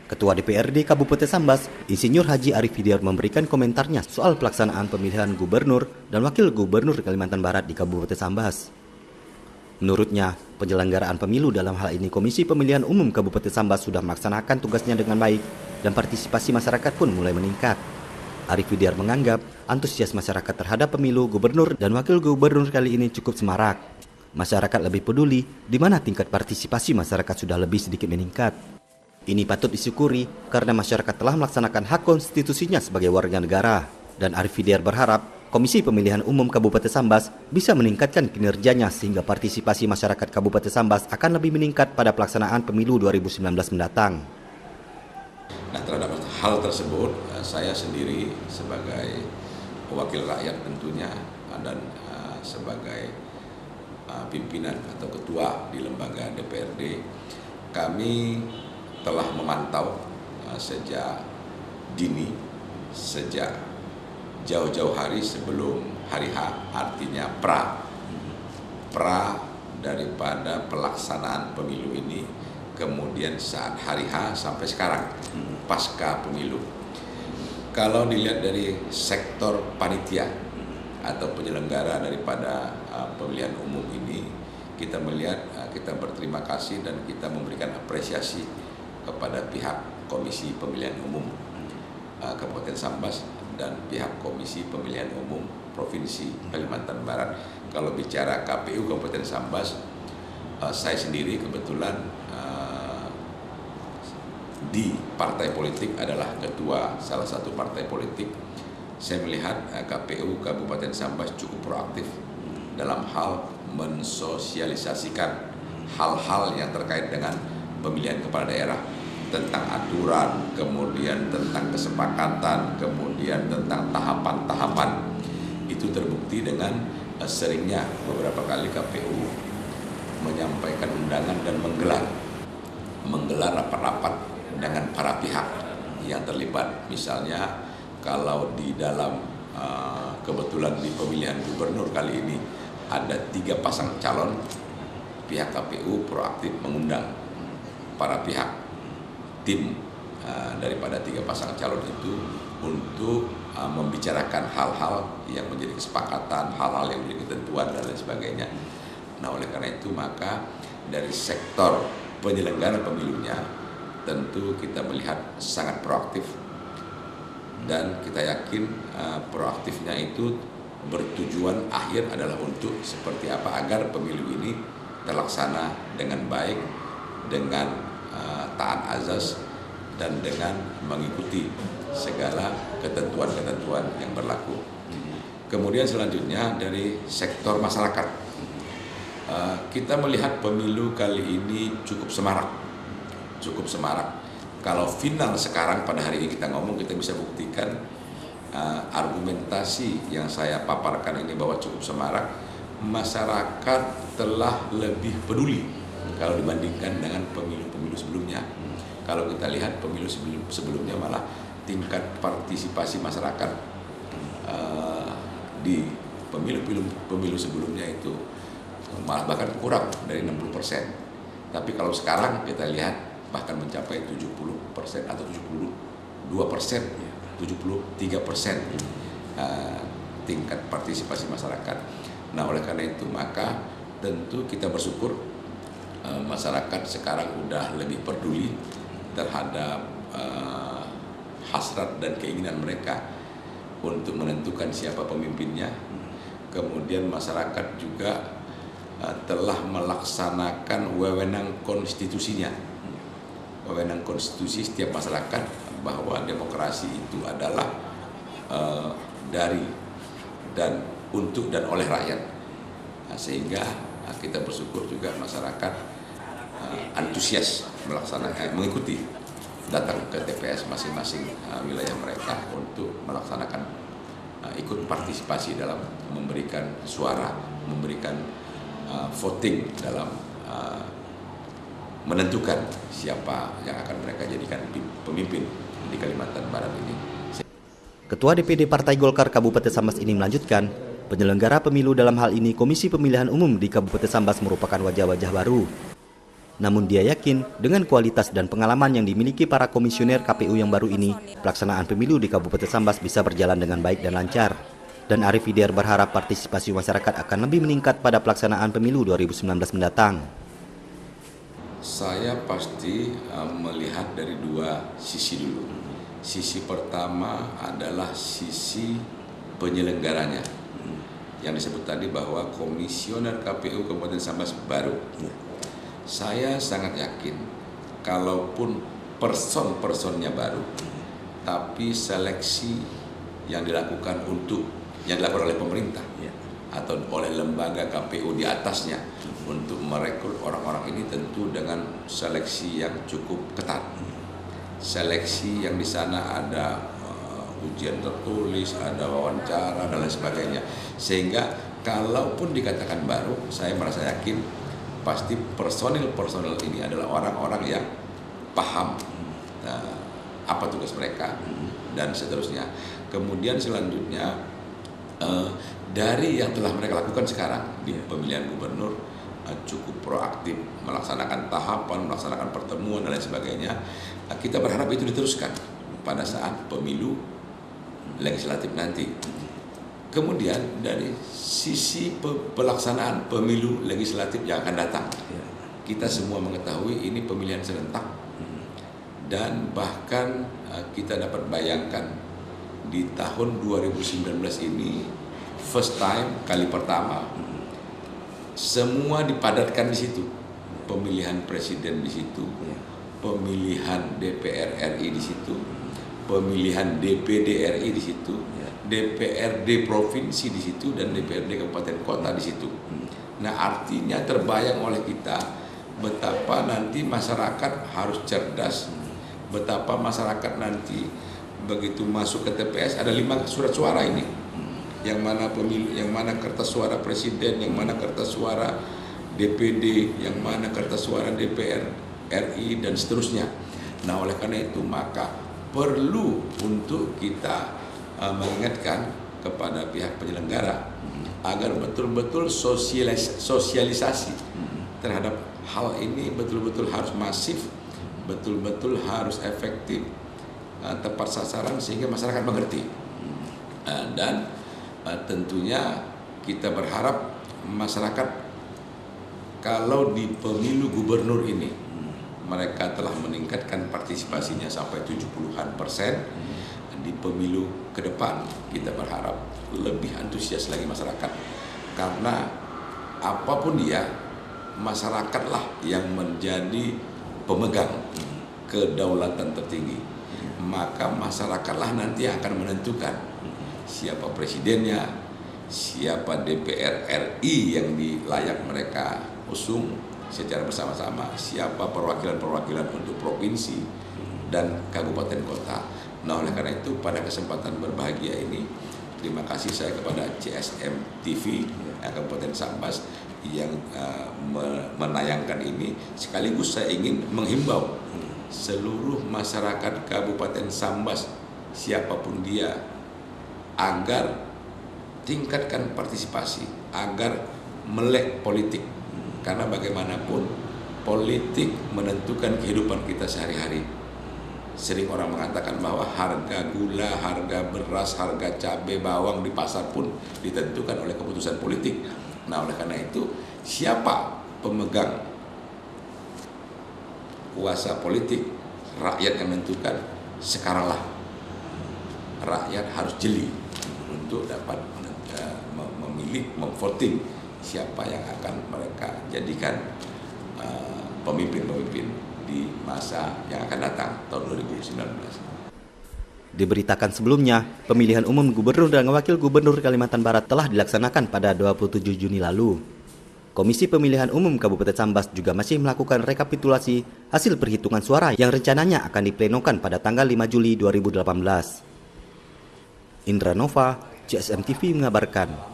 Ketua DPRD Kabupaten Sambas, Insinyur Haji Arif Hidayat memberikan komentarnya soal pelaksanaan pemilihan gubernur dan wakil gubernur Kalimantan Barat di Kabupaten Sambas. Menurutnya, penyelenggaraan pemilu dalam hal ini Komisi Pemilihan Umum Kabupaten Sambas sudah melaksanakan tugasnya dengan baik dan partisipasi masyarakat pun mulai meningkat. Arif Hidayat menganggap antusias masyarakat terhadap pemilu gubernur dan wakil gubernur kali ini cukup semarak. Masyarakat lebih peduli di mana tingkat partisipasi masyarakat sudah lebih sedikit meningkat. Ini patut disyukuri karena masyarakat telah melaksanakan hak konstitusinya sebagai warga negara. Dan Arif Hidayat berharap Komisi Pemilihan Umum Kabupaten Sambas bisa meningkatkan kinerjanya sehingga partisipasi masyarakat Kabupaten Sambas akan lebih meningkat pada pelaksanaan pemilu 2019 mendatang. Nah, terhadap hal tersebut, saya sendiri sebagai wakil rakyat tentunya dan sebagai pimpinan atau ketua di lembaga DPRD, kami telah memantau sejak dini, sejak jauh-jauh hari sebelum hari H, artinya pra daripada pelaksanaan pemilu ini, kemudian saat hari H sampai sekarang, pasca pemilu. Kalau dilihat dari sektor panitia atau penyelenggara daripada pemilihan umum ini, kita melihat, kita berterima kasih dan kita memberikan apresiasi kepada pihak Komisi Pemilihan Umum Kabupaten Sambas dan pihak Komisi Pemilihan Umum Provinsi Kalimantan Barat. Kalau bicara KPU Kabupaten Sambas, saya sendiri kebetulan di partai politik adalah ketua salah satu partai politik. Saya melihat KPU Kabupaten Sambas cukup proaktif dalam hal mensosialisasikan hal-hal yang terkait dengan pemilihan kepala daerah, tentang aturan, kemudian tentang kesepakatan, kemudian tentang tahapan-tahapan. Itu terbukti dengan seringnya beberapa kali KPU menyampaikan undangan dan menggelar rapat-rapat dengan para pihak yang terlibat. Misalnya kalau di dalam kebetulan di pemilihan gubernur kali ini ada 3 pasang calon, pihak KPU proaktif mengundang para pihak tim daripada 3 pasang calon itu untuk membicarakan hal-hal yang menjadi kesepakatan, hal-hal yang menjadi ketentuan dan lain sebagainya. Nah, oleh karena itu maka dari sektor penyelenggara pemilunya tentu kita melihat sangat proaktif dan kita yakin proaktifnya itu bertujuan akhir adalah untuk seperti apa agar pemilu ini terlaksana dengan baik, dengan taat azas dan dengan mengikuti segala ketentuan-ketentuan yang berlaku. Kemudian selanjutnya dari sektor masyarakat, kita melihat pemilu kali ini cukup semarak. Kalau final sekarang pada hari ini kita ngomong, kita bisa buktikan argumentasi yang saya paparkan ini bahwa cukup semarak. Masyarakat telah lebih peduli kalau dibandingkan dengan pemilu-pemilu sebelumnya. Kalau kita lihat pemilu sebelumnya malah tingkat partisipasi masyarakat di pemilu sebelumnya itu malah bahkan kurang dari 60%. Tapi kalau sekarang kita lihat bahkan mencapai 70% atau 72%, 73% tingkat partisipasi masyarakat. Nah, oleh karena itu maka tentu kita bersyukur masyarakat sekarang udah lebih peduli terhadap hasrat dan keinginan mereka untuk menentukan siapa pemimpinnya. Kemudian masyarakat juga telah melaksanakan wewenang konstitusinya. Wewenang konstitusi setiap masyarakat bahwa demokrasi itu adalah dari dan untuk dan oleh rakyat. Nah, sehingga kita bersyukur juga masyarakat antusias mengikuti, datang ke TPS masing-masing wilayah mereka untuk melaksanakan ikut partisipasi dalam memberikan suara, memberikan voting dalam menentukan siapa yang akan mereka jadikan pemimpin di Kalimantan Barat ini. Ketua DPD Partai Golkar Kabupaten Sambas ini melanjutkan, penyelenggara pemilu dalam hal ini Komisi Pemilihan Umum di Kabupaten Sambas merupakan wajah-wajah baru. Namun dia yakin dengan kualitas dan pengalaman yang dimiliki para komisioner KPU yang baru ini, pelaksanaan pemilu di Kabupaten Sambas bisa berjalan dengan baik dan lancar. Dan Arief Hidayar berharap partisipasi masyarakat akan lebih meningkat pada pelaksanaan pemilu 2019 mendatang. Saya pasti melihat dari dua sisi dulu. Sisi pertama adalah sisi penyelenggaranya. Yang disebut tadi bahwa komisioner KPU Kabupaten Sambas baru. Saya sangat yakin, kalaupun person-personnya baru, tapi seleksi yang dilakukan oleh pemerintah atau oleh lembaga KPU di atasnya untuk merekrut orang-orang ini tentu dengan seleksi yang cukup ketat. Seleksi yang di sana ada ujian tertulis, ada wawancara dan lain sebagainya. Sehingga kalaupun dikatakan baru, saya merasa yakin pasti personil ini adalah orang-orang yang paham apa tugas mereka dan seterusnya. Kemudian selanjutnya dari yang telah mereka lakukan sekarang di pemilihan gubernur cukup proaktif melaksanakan tahapan, melaksanakan pertemuan dan lain sebagainya. Kita berharap itu diteruskan pada saat pemilu legislatif nanti. Kemudian dari sisi pelaksanaan pemilu legislatif yang akan datang, kita semua mengetahui ini pemilihan serentak dan bahkan kita dapat bayangkan di tahun 2019 ini first time, kali pertama, semua dipadatkan di situ. Pemilihan presiden di situ, pemilihan DPR RI di situ, pemilihan DPD RI di situ, DPRD provinsi di situ, dan DPRD kabupaten kota di situ. Nah, artinya terbayang oleh kita betapa nanti masyarakat harus cerdas, betapa masyarakat nanti begitu masuk ke TPS ada 5 surat suara ini, yang mana pemilu, yang mana kertas suara presiden, yang mana kertas suara DPD, yang mana kertas suara DPR RI dan seterusnya. Nah, oleh karena itu maka perlu untuk kita mengingatkan kepada pihak penyelenggara agar betul-betul sosialisasi terhadap hal ini betul-betul harus masif, betul-betul harus efektif, tepat sasaran sehingga masyarakat mengerti. Dan tentunya kita berharap masyarakat kalau di pemilu gubernur ini mereka telah meningkatkan partisipasinya sampai 70-an%. Di pemilu ke depan kita berharap lebih antusias lagi masyarakat, karena apapun dia, masyarakatlah yang menjadi pemegang kedaulatan tertinggi. Maka masyarakatlah nanti yang akan menentukan siapa presidennya, siapa DPR RI yang layak mereka usung secara bersama-sama, siapa perwakilan-perwakilan untuk provinsi dan kabupaten kota. Nah, oleh karena itu pada kesempatan berbahagia ini, terima kasih saya kepada CSM TV Kabupaten Sambas yang menayangkan ini. Sekaligus saya ingin menghimbau seluruh masyarakat Kabupaten Sambas, siapapun dia, agar tingkatkan partisipasi, agar melek politik. Karena bagaimanapun politik menentukan kehidupan kita sehari-hari. Sering orang mengatakan bahwa harga gula, harga beras, harga cabai, bawang di pasar pun ditentukan oleh keputusan politik. Nah, oleh karena itu, siapa pemegang kuasa politik? Rakyat yang menentukan. Sekaranglah rakyat harus jeli untuk dapat memilih, memvoting siapa yang akan mereka jadikan pemimpin-pemimpin di masa yang akan datang tahun 2019. Diberitakan sebelumnya, pemilihan umum gubernur dan wakil gubernur Kalimantan Barat telah dilaksanakan pada 27 Juni lalu. Komisi Pemilihan Umum Kabupaten Sambas juga masih melakukan rekapitulasi hasil perhitungan suara yang rencananya akan diplenokan pada tanggal 5 Juli 2018. Indra Nova, CSM TV mengabarkan.